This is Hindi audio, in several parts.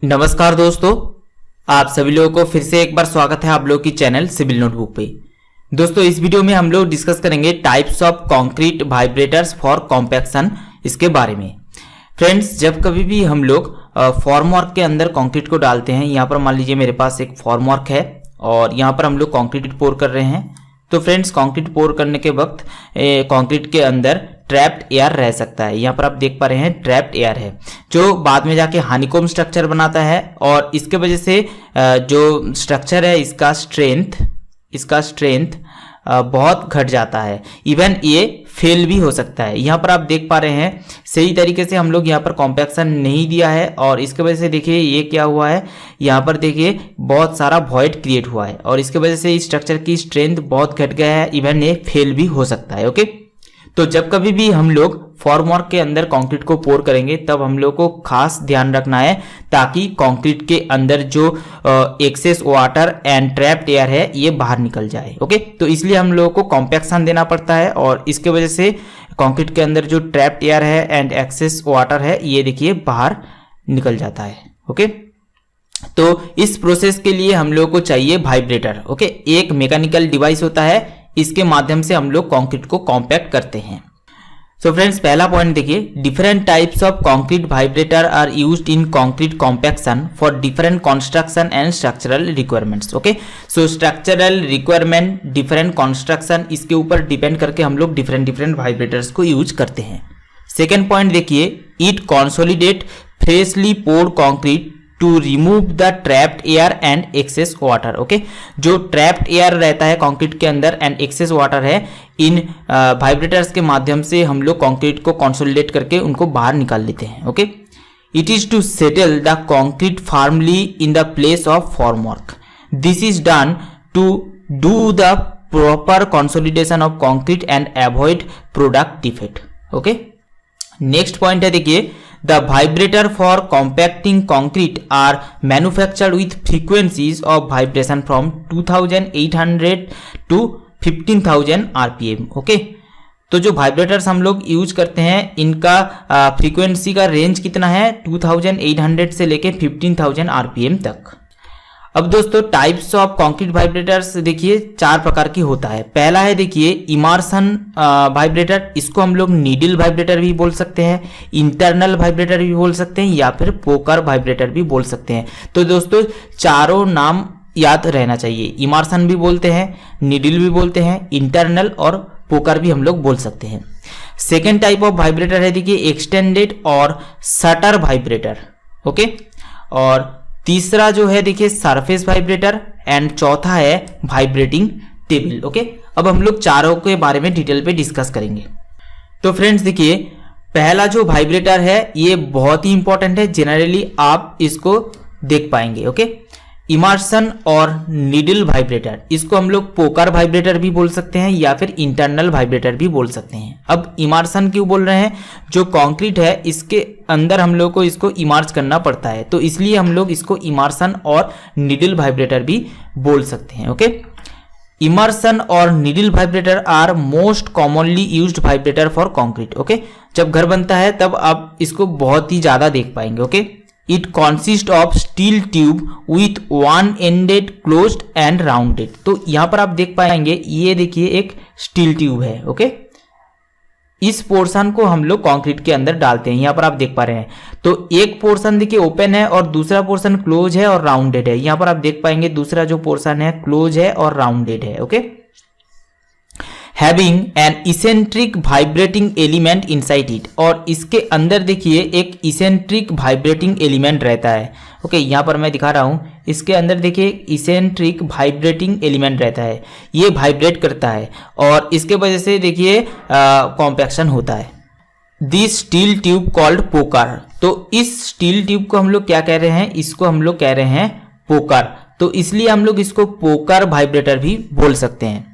नमस्कार दोस्तों, आप सभी लोगों को फिर से एक बार स्वागत है आप लोग की चैनल सिविल नोटबुक पे। दोस्तों इस वीडियो में हम लोग डिस्कस करेंगे types of concrete vibrators for compaction, इसके बारे में। फ्रेंड्स, जब कभी भी हम लोग फॉर्मवर्क के अंदर कंक्रीट को डालते हैं, यहाँ पर मान लीजिए मेरे पास एक फॉर्मवर्क है और यहाँ पर हम लोग कंक्रीट पोर कर रहे हैं। तो फ्रेंड्स, कंक्रीट पोर करने के वक्त कंक्रीट के अंदर ट्रैप्ड एयर रह सकता है। यहाँ पर आप देख पा रहे हैं ट्रैप्ड एयर है जो बाद में जाके हानीकोम स्ट्रक्चर बनाता है और इसके वजह से जो स्ट्रक्चर है इसका स्ट्रेंथ बहुत घट जाता है। इवन ये फेल भी हो सकता है। यहाँ पर आप देख पा रहे हैं सही तरीके से हम लोग यहाँ पर कॉम्पैक्शन नहीं दिया है और इसके वजह से देखिए ये क्या हुआ है, यहाँ पर देखिए बहुत सारा वॉइड क्रिएट हुआ है और इसके वजह से इस स्ट्रक्चर की स्ट्रेंथ बहुत घट गया है। इवन ये फेल भी हो सकता है। ओके, तो जब कभी भी हम लोग फॉर्मवर्क के अंदर कंक्रीट को पोर करेंगे तब हम लोग को खास ध्यान रखना है ताकि कंक्रीट के अंदर जो excess water and trapped air है ये बाहर निकल जाए। ओके, तो इसलिए हम लोगों को कॉम्पैक्शन देना पड़ता है और इसके वजह से कंक्रीट के अंदर जो ट्रैप्ड एयर है एंड एक्सेस वाटर है ये देखिए बाहर निकल जाता है। ओके, तो इस प्रोसेस के लिए हम लोग को चाहिए वाइब्रेटर। ओके, एक मैकेनिकल डिवाइस होता है, इसके माध्यम से हम लोग कंक्रीट को कॉम्पैक्ट करते हैं। सो फ्रेंड्स, पहला पॉइंट देखिए, different types of concrete vibrator are used in concrete compaction for different construction and structural requirements. Okay, so structural requirement, different construction, इसके ऊपर डिपेंड करके हम लोग डिफरेंट वाइब्रेटर्स को यूज करते हैं। सेकेंड पॉइंट देखिए, it consolidate freshly poured concrete to remove the trapped air and excess water. Okay, जो ट्रैप्ड एयर रहता है कंक्रीट के अंदर एंड एक्सेस वाटर है, इन वाइब्रेटर्स के माध्यम से हम लोग कंक्रीट को कंसोलिडेट करके उनको बाहर निकाल लेते हैं। Okay, it is to settle the concrete firmly in the place of formwork. This is done to do the proper consolidation of concrete and avoid product defect. Okay, next point है देखिए, the vibrator for compacting concrete are manufactured with frequencies of vibration from 2800 to 15000 rpm। Okay, तो जो वाइब्रेटर्स हम लोग यूज करते हैं इनका फ्रीक्वेंसी का रेंज कितना है, 2800 से लेके 15000 rpm तक। अब दोस्तों, टाइप्स ऑफ कंक्रीट वाइब्रेटर्स देखिए 4 प्रकार की होता है। पहला है देखिए इमर्सन वाइब्रेटर, इसको हम लोग नीडल वाइब्रेटर भी बोल सकते हैं, इंटरनल वाइब्रेटर भी बोल सकते हैं या फिर पोकर वाइब्रेटर भी बोल सकते हैं। तो दोस्तों चारों नाम याद रहना चाहिए, इमर्सन भी बोलते हैं, नीडल भी बोलते हैं, इंटरनल और पोकर भी हम लोग बोल सकते हैं। सेकेंड टाइप ऑफ वाइब्रेटर है देखिए एक्सटेंडेड और शटर वाइब्रेटर। ओके, और तीसरा जो है देखिए सरफेस वाइब्रेटर एंड चौथा है वाइब्रेटिंग टेबल। ओके, अब हम लोग चारों के बारे में डिटेल पे डिस्कस करेंगे। तो फ्रेंड्स देखिए, पहला जो वाइब्रेटर है ये बहुत ही इंपॉर्टेंट है, जनरली आप इसको देख पाएंगे। ओके, इमर्सन और नीडल वाइब्रेटर, इसको हम लोग पोकर वाइब्रेटर भी बोल सकते हैं या फिर इंटरनल वाइब्रेटर भी बोल सकते हैं। अब इमर्सन क्यों बोल रहे हैं, जो कंक्रीट है इसके अंदर हम लोग को इसको इमर्ज करना पड़ता है, तो इसलिए हम लोग इसको इमर्सन और नीडल वाइब्रेटर भी बोल सकते हैं। ओके, इमर्सन और needle vibrator are most commonly used vibrator for concrete. Okay, जब घर बनता है तब आप इसको बहुत ही ज्यादा देख पाएंगे। Okay, it consist of steel tube with one ended closed end rounded. तो यहां पर आप देख पाएंगे ये देखिए एक स्टील ट्यूब है। ओके, इस पोर्शन को हम लोग कंक्रीट के अंदर डालते हैं, यहां पर आप देख पा रहे हैं। तो एक पोर्शन देखिए ओपन है और दूसरा पोर्शन क्लोज है और राउंडेड है। यहां पर आप देख पाएंगे दूसरा जो पोर्शन है क्लोज है और राउंडेड है। Okay, having an eccentric vibrating element inside it, और इसके अंदर देखिए एक इसेंट्रिक वाइब्रेटिंग एलिमेंट रहता है। ओके, यहाँ पर मैं दिखा रहा हूँ, इसके अंदर देखिए इसेंट्रिक वाइब्रेटिंग एलिमेंट रहता है, ये वाइब्रेट करता है और इसके वजह से देखिए कॉम्पैक्शन होता है। This steel tube called poker, तो इस स्टील ट्यूब को हम लोग क्या कह रहे हैं, इसको हम लोग कह रहे हैं पोकर, तो इसलिए हम लोग इसको पोकर वाइब्रेटर भी बोल सकते हैं।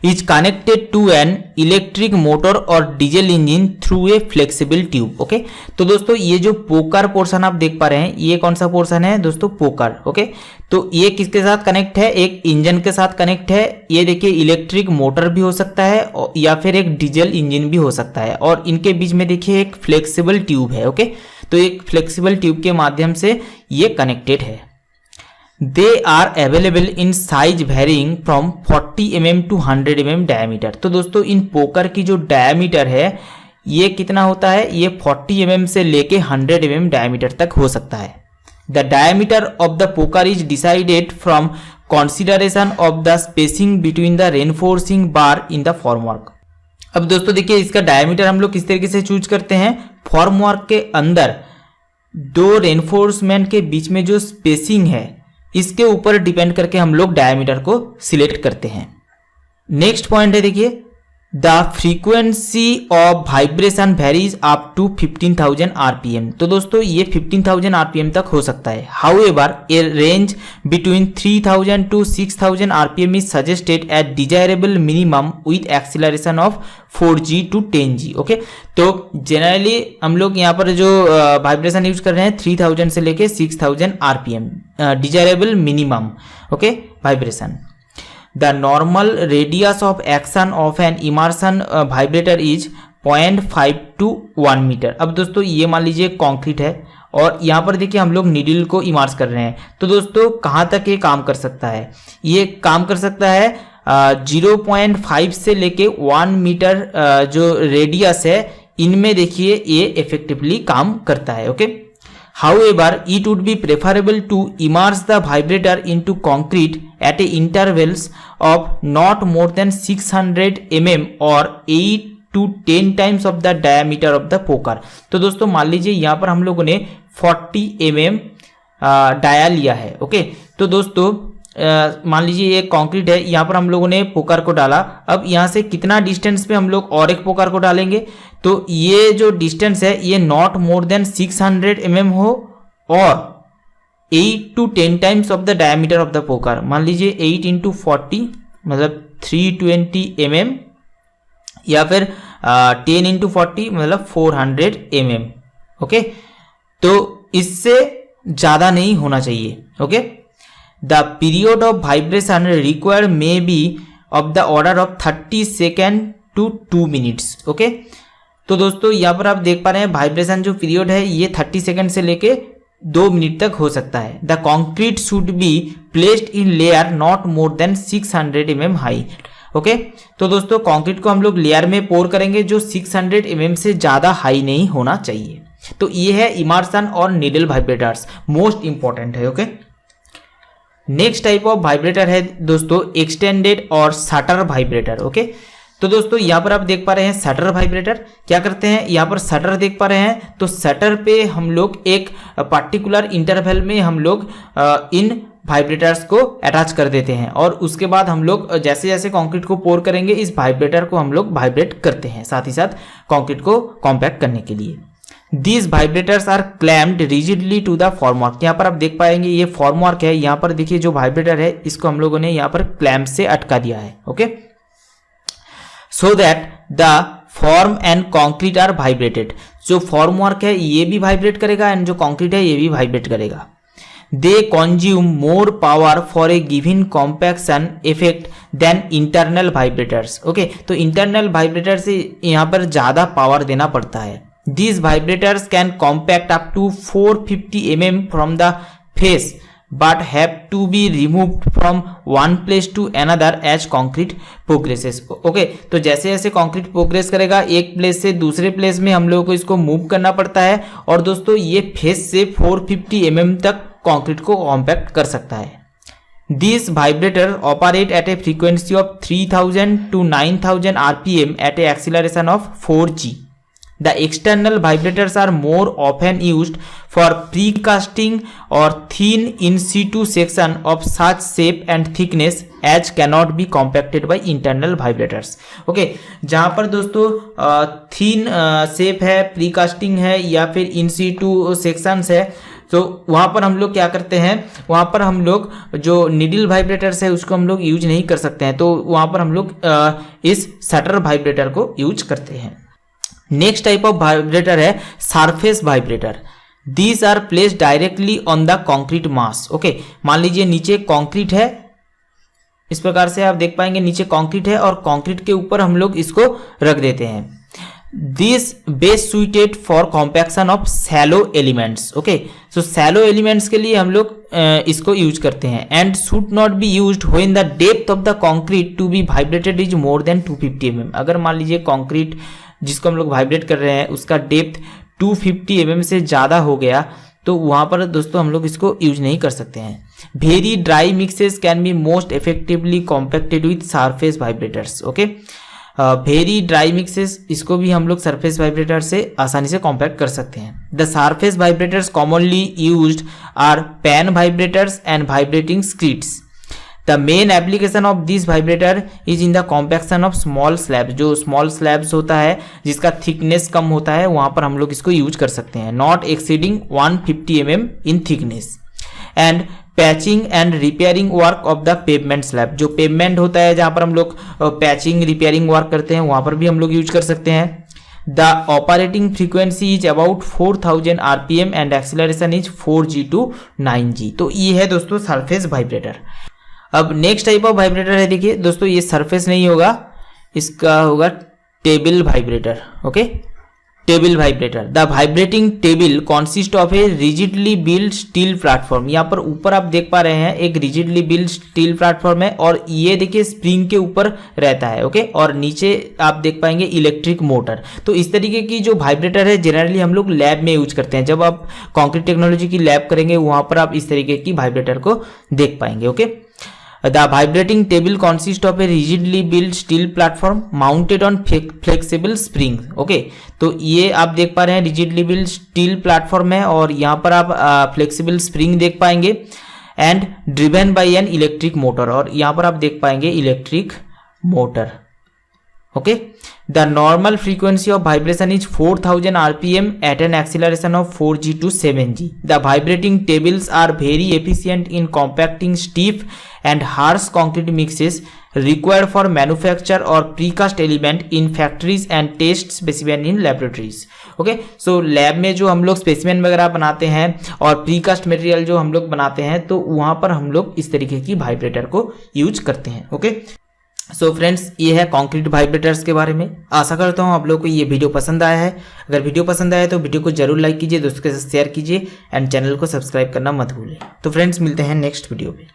Is connected to an electric motor और diesel engine through a flexible tube. Okay, तो दोस्तों ये जो पोकर पोर्शन आप देख पा रहे हैं, ये कौन सा पोर्शन है दोस्तों, पोकर। ओके, तो ये किसके साथ कनेक्ट है, एक इंजन के साथ कनेक्ट है। ये देखिए इलेक्ट्रिक मोटर भी हो सकता है या फिर एक डीजल इंजन भी हो सकता है और इनके बीच में देखिए एक फ्लेक्सिबल ट्यूब है। ओके, तो एक फ्लेक्सिबल ट्यूब के माध्यम से ये कनेक्टेड है। They are available in size varying from 40 mm to 100 mm diameter. तो दोस्तों इन पोकर की जो डायमीटर है ये कितना होता है, ये 40 mm से लेके 100 mm डायमीटर तक हो सकता है। The diameter of the poker is decided from consideration of the spacing between the reinforcing bar in the formwork. अब दोस्तों देखिए इसका डायमीटर हम लोग किस तरीके से चूज करते हैं, फॉर्मवर्क के अंदर दो रेनफोर्समेंट के बीच में जो स्पेसिंग है इसके ऊपर डिपेंड करके हम लोग डायमीटर को सिलेक्ट करते हैं। नेक्स्ट पॉइंट है देखिए, the frequency of vibration varies up to 15,000 RPM। तो दोस्तों ये 15,000 RPM तक हो सकता है। However a range between 3,000 to 6,000 RPM is suggested at desirable minimum with acceleration of 4G to 10G। Okay, तो जनरली हम लोग यहाँ पर जो वाइब्रेशन यूज कर रहे हैं 3,000 से लेके 6,000 RPM desirable minimum okay vibration. The normal radius of action of an immersion vibrator is 0.5 to 1 metre. अब दोस्तों ये मान लीजिए कंक्रीट है और यहाँ पर देखिए हम लोग नीडल को इमर्स कर रहे हैं, तो दोस्तों कहाँ तक ये काम कर सकता है, ये काम कर सकता है 0.5 से लेके 1 मीटर जो रेडियस है इनमें देखिए ये इफेक्टिवली काम करता है। Okay, however it would be preferable to immerse the vibrator into concrete at a intervals of not more than 600 mm or 8 to 10 times of the diameter of the poker। तो दोस्तों मान लीजिए यहाँ पर हम लोगों ने 40 mm डाया लिया है। ओके, तो दोस्तों मान लीजिए ये कंक्रीट है, यहाँ पर हम लोगों ने पोकर को डाला। अब यहाँ से कितना डिस्टेंस पे हम लोग और एक पोकर को डालेंगे, तो ये जो डिस्टेंस है ये नॉट मोर देन 600 mm हो और 8 to 10 times of the diameter of the poker. मान लीजिए 8 into 40 मतलब 320 mm या फिर 10 into 40 मतलब 400 mm। ओके, तो इससे ज़्यादा नहीं होना चाहिए। Okay, The period of vibration required may be of the order of 30 second to 2 minutes। Okay, तो दोस्तों यहाँ पर आप देख पा रहे हैं वाइब्रेशन जो पीरियड है ये 30 सेकेंड से लेके 2 मिनट तक हो सकता है। The concrete should be placed in layer not more than 600 mm high. Okay, तो दोस्तों कंक्रीट को हम लोग लेयर में पोर करेंगे जो 600 mm से ज़्यादा हाई नहीं होना चाहिए। तो ये है इमर्सन और नीडल वाइब्रेटर्स, मोस्ट इंपॉर्टेंट है। Okay, next type of vibrator है दोस्तों एक्सटेंडेड और शटर वाइब्रेटर। ओके, तो दोस्तों यहाँ पर आप देख पा रहे हैं शटर वाइब्रेटर क्या करते हैं, यहाँ पर शटर देख पा रहे हैं, तो शटर पे हम लोग एक पर्टिकुलर इंटरवल में हम लोग इन वाइब्रेटर्स को अटैच कर देते हैं और उसके बाद हम लोग जैसे जैसे कंक्रीट को पोर करेंगे इस वाइब्रेटर को हम लोग वाइब्रेट करते हैं, साथ ही साथ कंक्रीट को कॉम्पैक्ट करने के लिए। These vibrators are clamped rigidly to the formwork। यहाँ पर आप देख पाएंगे ये फॉर्मवर्क है, यहाँ पर देखिए जो वाइब्रेटर है इसको हम लोगों ने यहाँ पर क्लैम्प से अटका दिया है। Okay, so that the form and concrete are vibrated. जो फॉर्मवर्क है ये भी वाइब्रेट करेगा एंड जो कॉन्क्रीट है ये भी वाइब्रेट करेगा। They consume more power for a given compaction effect than internal vibrators. Okay, तो इंटरनल वाइब्रेटर से यहाँ पर ज़्यादा पावर देना पड़ता है। These vibrators can compact up to 450 mm from the face but have to be removed from one place to another as concrete progresses। Okay, तो जैसे जैसे कंक्रीट प्रोग्रेस करेगा एक प्लेस से दूसरे प्लेस में हम लोगों को इसको मूव करना पड़ता है और दोस्तों ये फेस से 450 mm तक कंक्रीट को कॉम्पैक्ट कर सकता है। These vibrators operate at a frequency of 3000 to 9000 RPM at a acceleration of 4G। The external vibrators are more often used for precasting or thin in situ section of such shape and thickness as cannot be compacted by internal vibrators। Okay, जहाँ पर दोस्तों थिन शेप है, प्रीकास्टिंग है या फिर इन सीटू सेक्शंस है, तो वहाँ पर हम लोग क्या करते हैं, वहाँ पर हम लोग जो नीडल वाइब्रेटर्स है उसको हम लोग यूज नहीं कर सकते हैं, तो वहाँ पर हम लोग इस शटर वाइब्रेटर को यूज करते हैं। नेक्स्ट टाइप ऑफ वाइब्रेटर है surface vibrator. These are placed directly on the concrete mass. Okay, मान लीजिए नीचे कॉन्क्रीट है, इस प्रकार से आप देख पाएंगे नीचे कॉन्क्रीट है और कॉन्क्रीट के ऊपर हम लोग इसको रख देते हैं। This best suited for compaction of shallow elements. Okay, so shallow elements के लिए हम लोग इसको यूज करते हैं। And should not be used when the depth of the concrete to be vibrated is more than 250 mm। अगर मान लीजिए कॉन्क्रीट जिसको हम लोग वाइब्रेट कर रहे हैं उसका डेप्थ 250 mm से ज़्यादा हो गया तो वहाँ पर दोस्तों हम लोग इसको यूज नहीं कर सकते हैं। Very dry mixes can be most effectively compacted with surface vibrators. Okay, very dry mixes इसको भी हम लोग सरफेस वाइब्रेटर से आसानी से कॉम्पैक्ट कर सकते हैं। The surface vibrators commonly used are pan vibrators and vibrating screeds. The main application of this vibrator is in the compaction of small slabs. जो स्मॉल स्लैब्स होता है जिसका थिकनेस कम होता है वहां पर हम लोग इसको यूज कर सकते हैं। Not exceeding 150 mm in thickness. And patching and repairing work of the pavement slab. जो पेवमेंट होता है जहां पर हम लोग पैचिंग रिपेयरिंग वर्क करते हैं वहां पर भी हम लोग यूज कर सकते हैं। The operating frequency is about 4000 RPM and acceleration is 4G to 9G। तो ये है दोस्तों सरफेस वाइब्रेटर। अब नेक्स्ट टाइप ऑफ वाइब्रेटर है, देखिए दोस्तों ये सरफेस नहीं होगा, इसका होगा table vibrator. Okay, table vibrator. The vibrating table consist of A rigidly build steel platform. यहाँ पर ऊपर आप देख पा रहे हैं एक रिजिडली बिल्ड स्टील प्लेटफॉर्म है और ये देखिए स्प्रिंग के ऊपर रहता है। ओके, और नीचे आप देख पाएंगे इलेक्ट्रिक मोटर। तो इस तरीके की जो वाइब्रेटर है जनरली हम लोग लैब में यूज करते हैं। जब आप कॉन्क्रीट टेक्नोलॉजी की लैब करेंगे वहां पर आप इस तरीके की वाइब्रेटर को देख पाएंगे। Okay, The vibrating table consists of a rigidly built steel platform mounted on flexible spring। Okay, तो ये आप देख पा रहे हैं rigidly built steel platform है और यहाँ पर आप flexible spring देख पाएंगे and driven by an electric motor। और यहाँ पर आप देख पाएंगे electric motor। Okay, the normal frequency of vibration is 4000 RPM at an acceleration of 4G to 7G। The vibrating tables are very efficient in compacting stiff and harsh concrete mixes required for manufacture or precast element in factories and test specimen in laboratories। Okay, so lab में जो हम लोग स्पेसिमेन वगैरह बनाते हैं और प्रीकास्ट मटेरियल जो हम लोग बनाते हैं तो वहां पर हम लोग इस तरीके की वाइब्रेटर को यूज करते हैं। ओके, सो फ्रेंड्स ये है कॉन्क्रीट वाइब्रेटर्स के बारे में। आशा करता हूँ आप लोगों को ये वीडियो पसंद आया है। अगर वीडियो पसंद आया तो वीडियो को जरूर लाइक कीजिए, दोस्तों के साथ शेयर कीजिए एंड चैनल को सब्सक्राइब करना मत भूलें। तो फ्रेंड्स मिलते हैं नेक्स्ट वीडियो में।